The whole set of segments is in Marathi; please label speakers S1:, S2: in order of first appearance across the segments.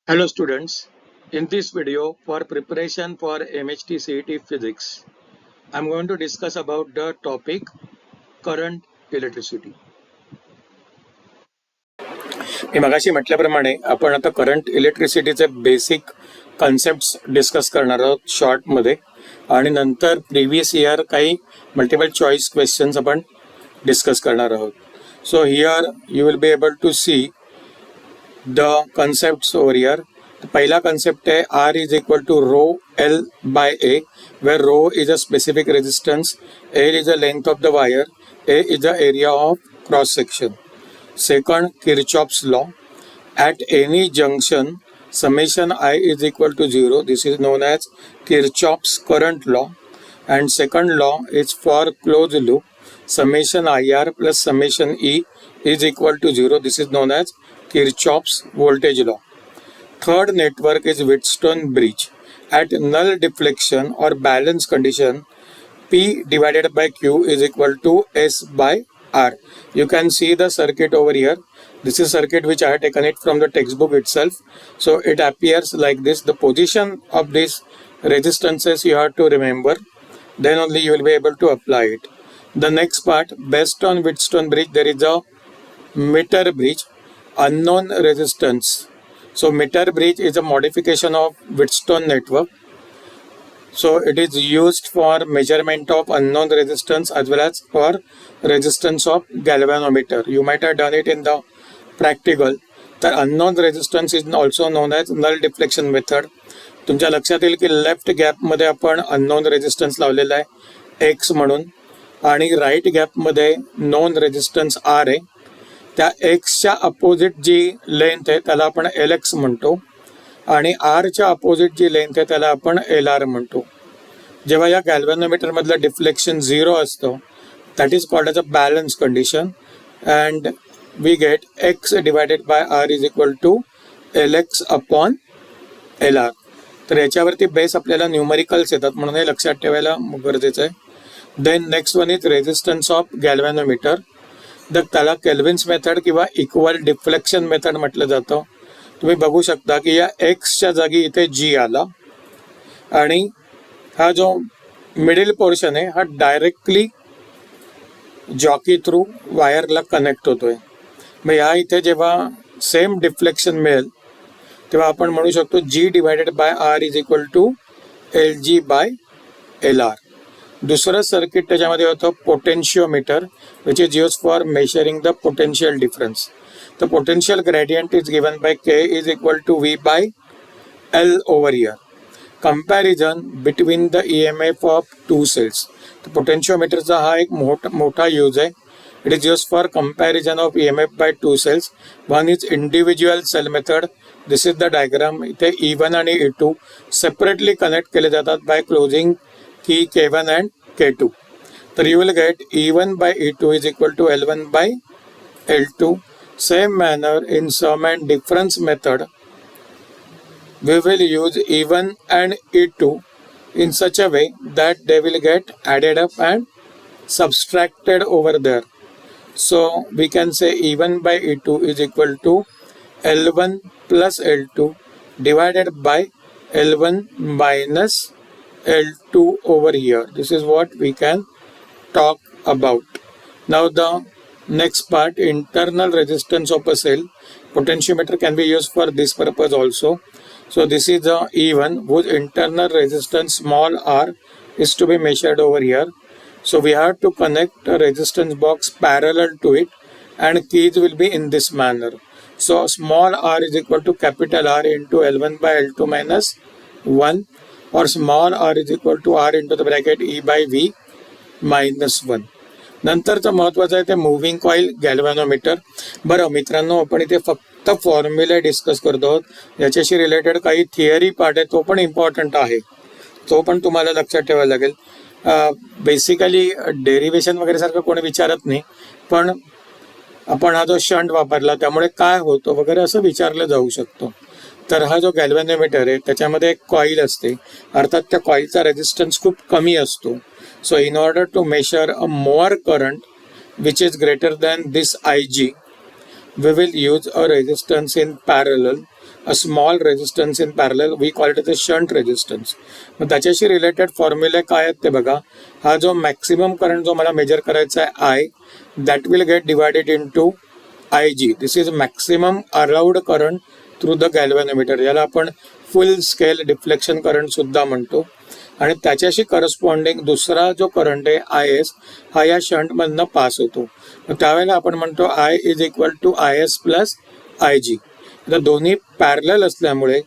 S1: Hello students, in this video for preparation for MHT CET Physics, I am going to discuss about the topic current electricity. मी मगाशी म्हटल्याप्रमाणे आपण आता करंट इलेक्ट्रिसिटीचे बेसिक कन्सेप्ट्स डिस्कस करणार आहोत शॉर्टमध्ये आणि नंतर प्रिव्हियस इयर काही मल्टिपल चॉईस क्वेश्चन्स आपण डिस्कस करणार आहोत. So here you will be able to see the concepts over here. पहिला कन्सेप्ट आहे R is equal to rho L by A, where rho is a specific resistance, L is the length of the wire, A is the area of cross section. Second, Kirchhoff's law. At any junction, summation I is equal to 0. This is known as Kirchhoff's current law. And second law is for closed loop. Summation IR plus summation E is equal to 0. This is known as Kirchhoff's voltage law. Third network is Wheatstone bridge. At null deflection or balance condition, P divided by Q is equal to S by R. You can see the circuit over here. This is circuit which I have taken it from the textbook itself. So it appears like this. The position of these resistances you have to remember. Then only you will be able to apply it. The next part, based on Wheatstone bridge, there is a meter bridge, unknown resistance. So meter bridge is a modification of Wheatstone network. So it is used for measurement of unknown resistance as well as for resistance of galvanometer. You might have done it in the practical. The unknown resistance is also known as null deflection method. तुमच्या लक्षात येईल की लेफ्ट गॅपमध्ये आपण अननोन रेजिस्टन्स लावलेला आहे X म्हणून आणि राईट गॅपमध्ये नोन रेजिस्टन्स R आहे. त्या एक्सच्या अपोजिट जी लेंथ आहे त्याला आपण LX म्हणतो आणि आरच्या अपोजिट जी लेंथ आहे त्याला आपण LR म्हणतो. जेव्हा या गॅल्व्हॅनोमीटरमधलं डिफ्लेक्शन 0 असतं that is called as a balance condition and we get X divided by R is equal to LX upon LR. तर याच्यावरती बेस आपल्याला न्यूमरिकल्स येतात म्हणून हे लक्षात ठेवायला गरजेचं आहे. Then next one is resistance of galvanometer. तर त्याला केल्विन्स मेथड किंवा इक्वल डिफ्लेक्शन मेथड म्हटलं जातं. तुम्ही बघू शकता की या एक्सच्या जागी इथे G आला आणि हा जो मिडिल पोर्शन आहे हा डायरेक्टली जॉकी थ्रू वायरला कनेक्ट होतोय. मग या इथे जेव्हा सेम डिफ्लेक्शन मिळेल तेव्हा आपण म्हणू शकतो G divided by R is equal to LG by LR. दुसरं सर्किट त्याच्यामध्ये होतं potentiometer which is use for measuring the potential difference. The potential gradient is given by K is equal to V by L over here. Comparison between the EMF of two cells. तर पोटेन्शिओमीटरचा हा एक मोठा यूज आहे. It is use for comparison of EMF by two cells. One is individual cell method. This is the diagram. इथे E1 आणि E2 सेपरेटली कनेक्ट केले जातात by closing key K1 and K2. So you will get E1 by E2 is equal to L1 by L2. Same manner in sum and difference method, we will use E1 and E2 in such a way that they will get added up and subtracted over there. So we can say E1 by E2 is equal to L1 plus L2 divided by L1 minus L2 over here. This is what we can talk about. Now the next part, internal resistance of a cell. Potentiometer can be used for this purpose also. So this is the E1 whose internal resistance small r is to be measured over here. So we have to connect a resistance box parallel to it and keys will be in this manner. So small r is equal to capital R into L1 by L2 minus 1. or small r is equal to r into the bracket E by V minus 1. नंतरचं महत्त्वाचं आहे ते मुव्हिंग कॉईल गॅल्व्हॅनोमीटर. बरं मित्रांनो, आपण इथे फक्त फॉर्म्युला डिस्कस करतो आहोत. याच्याशी रिलेटेड काही थिअरी पार्ट आहे तो पण इम्पॉर्टंट आहे, तो पण तुम्हाला लक्षात ठेवायला लागेल. बेसिकली डेरिव्हेशन वगैरे सारखं कोणी विचारत नाही, पण आपण हा जो शंट वापरला त्यामुळे काय होतं वगैरे असं विचारलं जाऊ शकतो. तर हा जो गॅल्व्हॅनोमीटर आहे त्याच्यामध्ये एक कॉईल असते, अर्थात त्या कॉईलचा रेजिस्टन्स खूप कमी असतो. So in order to measure a more current which is greater than this IG, we will use a resistance in parallel a small resistance in parallel, we call it as a shunt resistance. मग त्याच्याशी रिलेटेड फॉर्म्युले काय आहेत ते बघा. हा जो मॅक्सिमम करंट जो मला मेजर करायचा आहे I, that will get divided into IG. This is maximum allowed current through the galvanometer. याला आपण फुल स्केल डिफ्लेक्शन करंट सुद्धा म्हणतो. आणि त्याच्याशी करस्पॉन्डिंग दुसरा जो करंट आहे IS, हा या शंटमधनं पास होतो. त्यावेळेला आपण म्हणतो I is equal to IS plus IG. आता दोन्ही पॅरलल असल्यामुळे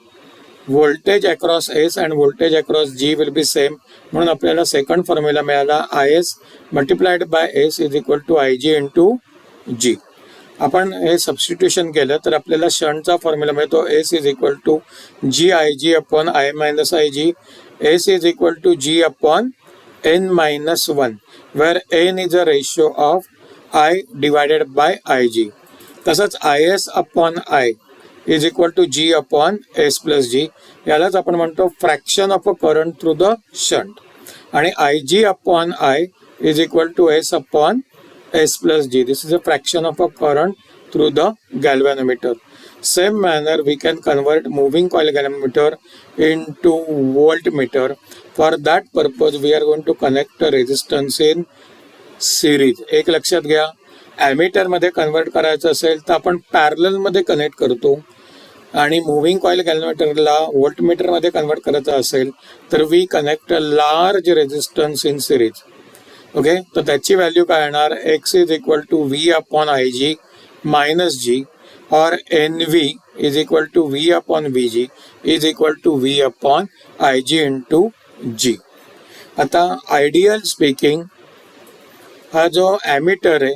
S1: voltage across S and voltage across G will be same. म्हणून आपल्याला सेकंड फॉर्म्युला मिळाला IS multiplied by S is equal to IG into G. आपण हे सबस्टिट्यूशन केलं तर आपल्याला शंटचा फॉर्म्युला मिळतो S is equal to GIG upon I minus IG. S is equal to G upon N minus 1, where N is a ratio of I divided by IG. तसंच IS upon I is equal to G upon S plus G. यालाच आपण म्हणतो fraction of a current through the shunt. आणि IG upon I is equal to S upon S plus G. This is a fraction of a current through the galvanometer. Same manner we can convert moving coil galvanometer into voltmeter. For that purpose we are going to connect a resistance in series. एक लक्षात घ्या, ॲमीटर मध्ये कन्वर्ट करायचं असेल तर आपण पॅरलल मध्ये कनेक्ट करतो, आणि मुव्हिंग कॉइल गॅल्व्हॅनोमीटरला व्होल्टमीटर मध्ये कन्वर्ट करायचं असेल तर we connect a large resistance in series. Okay, तर त्याची व्हॅल्यू काय येणार, X is equal to V upon IG minus G, और NV is equal to V upon VG is equal to V upon IG into G. आता आयडियल स्पीकिंग हा जो ॲमीटर आहे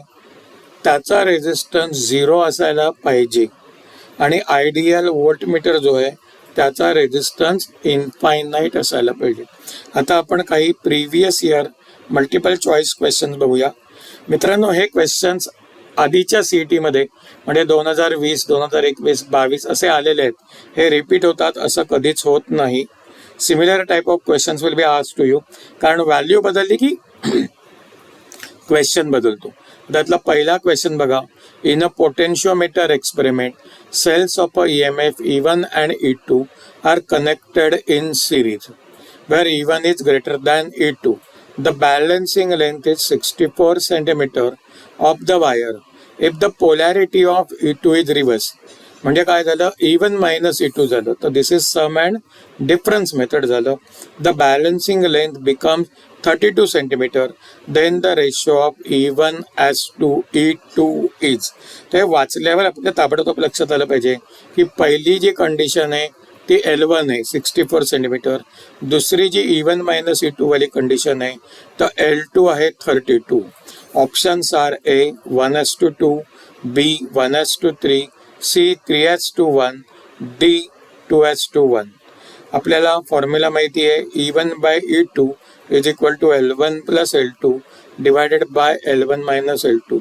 S1: त्याचा रेजिस्टन्स 0 असायला पाहिजे, आणि आयडियल व्होल्टमीटर जो आहे त्याचा रेजिस्टन्स इनफायनाईट असायला पाहिजे. आता आपण काही previous year multiple choice questions बघूया. मित्रांनो, हे क्वेश्चन्स आधीच्या CET मध्ये म्हणजे 2020, 2021, 22 असे आलेले आहेत. हे रिपीट होतात असं कधीच होत नाही. Similar type of questions will be asked to you, कारण व्हॅल्यू बदलली की क्वेश्चन बदलतो. त्यातला पहिला क्वेश्चन बघा. In a potentiometer experiment, cells of a EMF E1 and E2 are connected in series where E1 is greater than E2. The balancing length is 64 centimeter of the wire. If the polarity of E2 is reverse, म्हणजे काय झालं, E1 minus E2 झालं, तर this is sum and difference method झालं. The balancing length becomes 32 centimeter. Then the ratio of E1 as to E2 is. ते वाचल्यावर आपल्या ताबडतोब लक्षात आलं पाहिजे की पहिली जी कंडिशन आहे ती L1 आहे 64 सेंटीमीटर, दुसरी जी E1 मायनस E2 वाली कंडिशन आहे तर L2 आहे 32. Options are A 1:2, B 1:3, C 3:1, D 2:1. आपल्याला फॉर्म्युला माहिती आहे, E1 by E2 is equal to L1 plus L2 divided by L1 minus L2.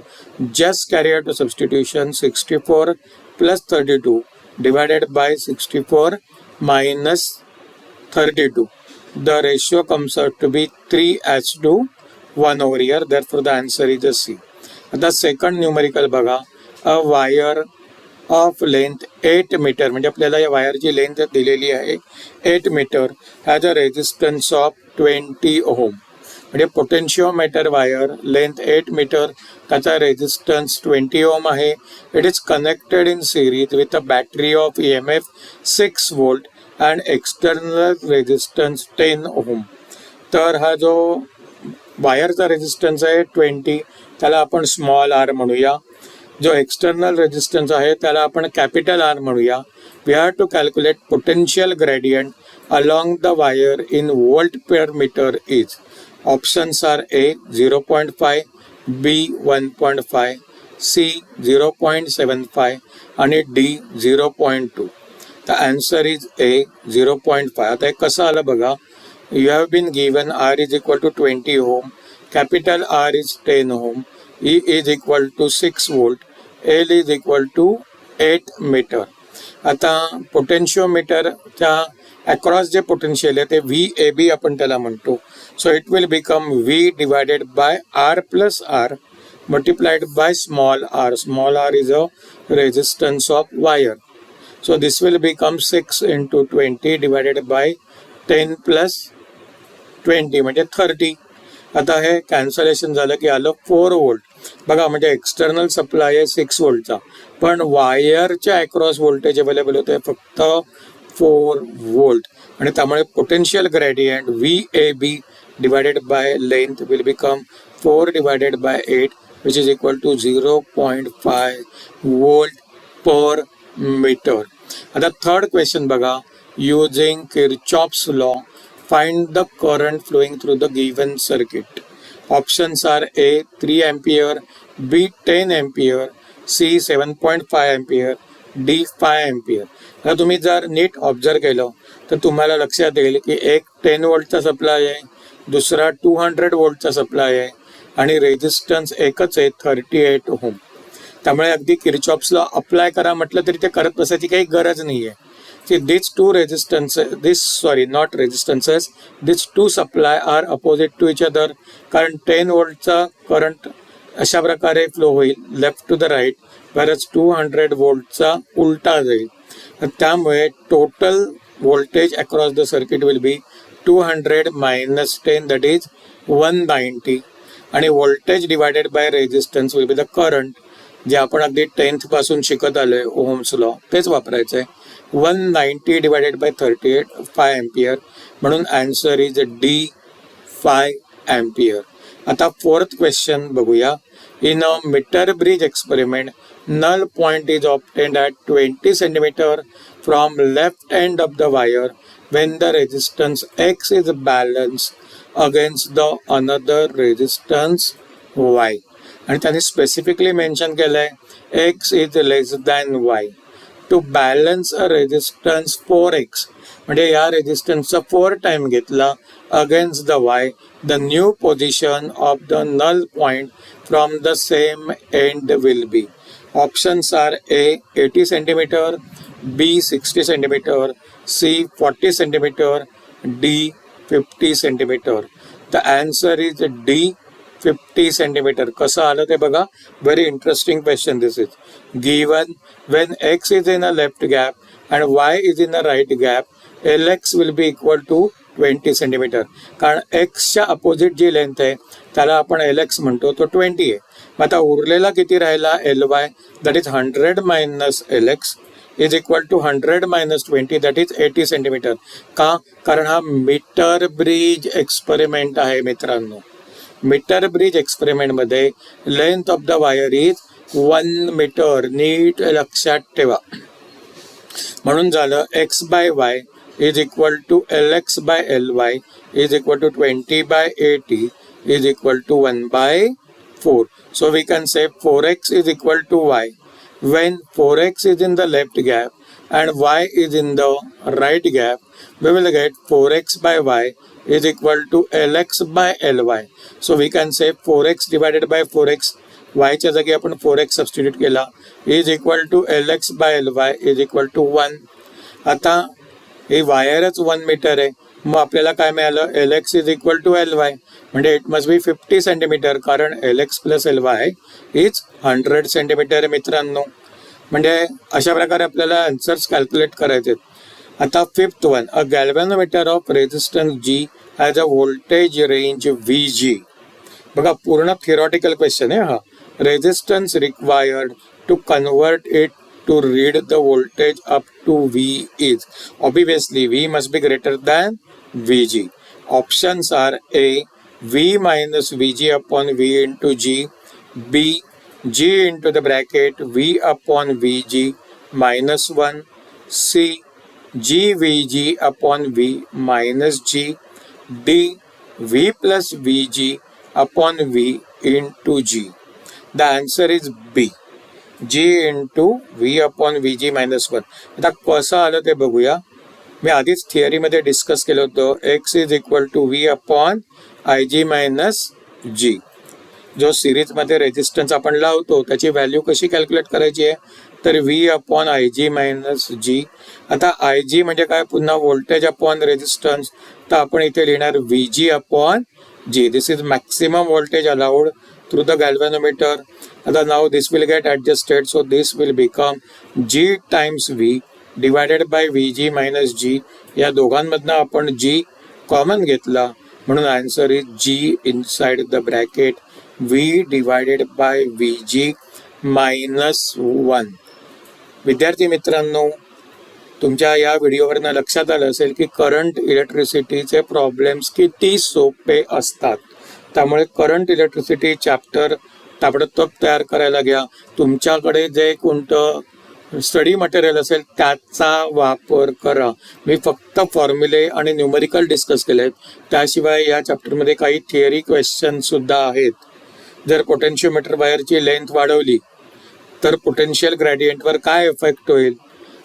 S1: Just carry out the substitution. 64 plus 32 divided by 64 minus 32. The ratio comes out to be 3:1 over here. Therefore, the answer is the C. The second numerical बघा. A wire of length 8 meter, म्हणजे आपल्याला या वायरची लेंथ दिलेली आहे 8 meter, has a resistance of 20 ohm. म्हणजे पोटेन्शियोमीटर वायर लेंथ 8 मीटर, त्याचा रेजिस्टन्स 20 ओम आहे. It is connected in series with a battery of EMF 6 volt and external resistance 10 ओम. तर हा जो वायरचा रेजिस्टन्स आहे 20, त्याला आपण स्मॉल R म्हणूया. जो एक्सटर्नल रेजिस्टन्स आहे त्याला आपण कॅपिटल R म्हणूया. We have to calculate potential gradient along the wire in volt per metre is. Options are A 0.5, B 1.5, C 0.75 आणि D 0.2. The answer is A 0.5. आता हे कसं आलं बघा. You have been given R is equal to 20 ohm, capital R is 10 ohm, E is equal to 6 volt, L is equal to 8 meter. आता पोटेन्शियोमीटरच्या अक्रॉस जे पोटेन्शियल आहे ते VAB आपण त्याला म्हणतो. So it will become V divided by R plus R multiplied by small r. Small r is a resistance of wire. So this will become 6 into 20 divided by 10 plus 20 म्हणजे 30. आता हे कॅन्सलेशन झालं की आलं 4 वोल्ट. बघा म्हणजे एक्सटर्नल सप्लाय आहे 6 वोल्टचा, पण वायरच्या अक्रॉस व्होल्टेज अवेलेबल होते फक्त 4 वोल्ट, आणि त्यामुळे potential gradient VAB divided by length will become 4 divided by 8 which is equal to 0.5 volt per meter. आता थर्ड क्वेश्चन बघा, using Kirchhoff's law find the current flowing through the given circuit. Options are A 3 ampere, B 10 ampere, C 7.5 ampere, D 5 ampere. आता तुम्ही जर नीट ऑब्झर्व केलं तर तुम्हाला लक्षात येईल की एक 10 वोल्टचा सप्लाय आहे, दुसरा 200 वोल्टचा सप्लाय आहे, आणि रेजिस्टन्स एकच आहे 38 ओहम. त्यामुळे अगदी किर्चॉफ्स लॉ अप्लाय करा म्हटलं तरी ते करत बसायची काही गरज नाही आहे. See, these two supply are opposite to each other. कारण 10 वोल्टचा करंट अशा प्रकारे फ्लो होईल left to the right, whereas 200 वोल्टचा उलटा जाईल. त्यामुळे total voltage across the circuit will be 200 minus 10, that is 190, आणि voltage divided by resistance will be the current, जे आपण अगदी 10th पासून शिकत आलोय ओहम्स लॉ, तेच वापरायचं आहे. 190 divided by 38, 5 ampere, म्हणून आन्सर इज D 5 ampere. आता फोर्थ क्वेश्चन बघूया. In a metre bridge experiment null point is obtained at 20 centimeter from left end of the wire when the resistance X is balanced against the another resistance Y. आणि त्यांनी स्पेसिफिकली मेन्शन केलंय X is less than Y. To balance a resistance 4x, म्हणजे या रेजिस्टन्सचा 4 टाइम घेतला against the Y, the new position of the null point from the same end will be. Options are A 80 centimetre, B 60 centimetre, C 40 centimetre, D 50 centimetre. The answer is D 50 centimetre. कसं आलं ते बघा, very interesting question this is. Given when X is in a left gap and Y is in a right gap, Lx will be equal to 20 centimetre. कारण Xच्या अपोजिट जी लेंथ आहे त्याला आपण Lx म्हणतो, तो 20 आहे. मग आता उरलेला किती राहिला Ly, that is 100 minus Lx is equal to 100 minus 20, that is 80 centimetre. का? कारण हा मीटर ब्रिज एक्सपेरिमेंट आहे मित्रांनो. मीटर ब्रिज एक्सपेरिमेंट मध्ये length of the wire is 1 metre. नीट लक्षात ठेवा. म्हणून झालं X by Y is equal to Lx by Ly is equal to 20 by 80 is equal to 1 by 4. So we can say 4x is equal to y. When 4x is in the left gap and y is in the right gap, we will get 4x by y is equal to Lx by Ly. So we can say 4x divided by 4x, y च्या जागी आपण 4x सबस्टिट्यूट केला, is equal to Lx by Ly is equal to 1. आता हे वायरच 1 मीटर आहे, मग आपल्याला काय मिळालं, Lx is equal to Ly, म्हणजे इट मस्ट बी 50 सेंटीमीटर, कारण Lx plus Ly is 100 centimetre मित्रांनो. म्हणजे अशा प्रकारे आपल्याला आन्सर्स कॅल्क्युलेट करायचे. आता fifth one, a galvanometer of resistance G has a voltage range Vg. बघा पूर्ण थिअरॉटिकल क्वेश्चन आहे हा. Resistance required to convert it to read the voltage up to V is, obviously V must be greater than Vg. Options are A V minus Vg upon V into G, B G into the bracket V upon Vg minus 1, C G Vg upon V minus G, D V plus Vg upon V into G. The answer is B, G into V upon VG minus 1. आता कसं आलं ते बघूया. मी आधीच थिअरीमध्ये डिस्कस केलं होतं, X is equal to V upon IG minus G. जो सिरीजमध्ये रेजिस्टन्स आपण लावतो त्याची व्हॅल्यू कशी कॅल्क्युलेट करायची आहे, तर V upon IG minus G. आता IG म्हणजे काय, पुन्हा व्होल्टेज अपॉन रेजिस्टन्स, तर आपण इथे लिहिणार VG upon G. This is maximum voltage allowed through the galvanometer. Now this will get adjusted, so this will become G times V divided by V G minus G, या दोघांमधनं आपण जी कॉमन घेतला म्हणून answer is G inside the bracket V divided by V G minus 1. विद्यार्थी मित्रांनो, तुमच्या या व्हिडिओवरनं लक्षात आलं असेल की करंट इलेक्ट्रिसिटीचे प्रॉब्लेम्स किती सोपे असतात. त्यामुळे करंट इलेक्ट्रिसिटी चॅप्टर ताबडतोब तयार करायला घ्या. तुमच्याकडे जे कोणतं स्टडी मटेरियल असेल त्याचा वापर करा. मी फक्त फॉर्म्युले आणि न्यूमरिकल डिस्कस केले आहेत. त्याशिवाय या चॅप्टरमध्ये काही थिअरी क्वेश्चनसुद्धा आहेत. जर पोटेन्शिओमीटर वायरची लेंथ वाढवली तर पोटेन्शियल ग्रेडियंटवर काय इफेक्ट होईल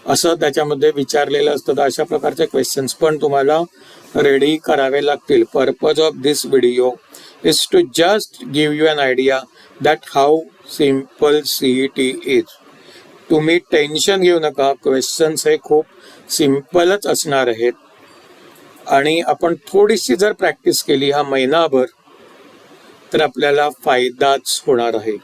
S1: असं त्याच्यामध्ये विचारलेलं असतं. तर अशा प्रकारचे क्वेश्चन्स पण तुम्हाला रेडी करावे लागतील. Purpose of this video is to just give you an idea that how simple CET is. तुम्ही टेन्शन घेऊ नका, क्वेश्चन्स हे खूप सिम्पलच असणार आहेत आणि आपण थोडीशी जर प्रॅक्टिस केली हा महिनाभर तर आपल्याला फायदाच होणार आहे.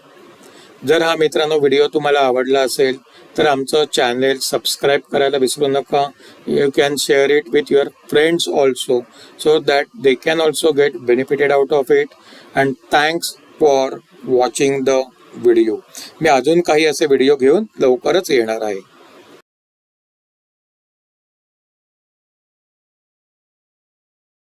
S1: जर हा मित्रांनो व्हिडिओ तुम्हाला आवडला असेल तर आमचं चॅनेल सबस्क्राईब करायला विसरू नका. You can share it with your friends also so that they can also get benefited out of it. And thanks for watching the video. मी अजून काही असे व्हिडिओ घेऊन लवकरच येणार आहे.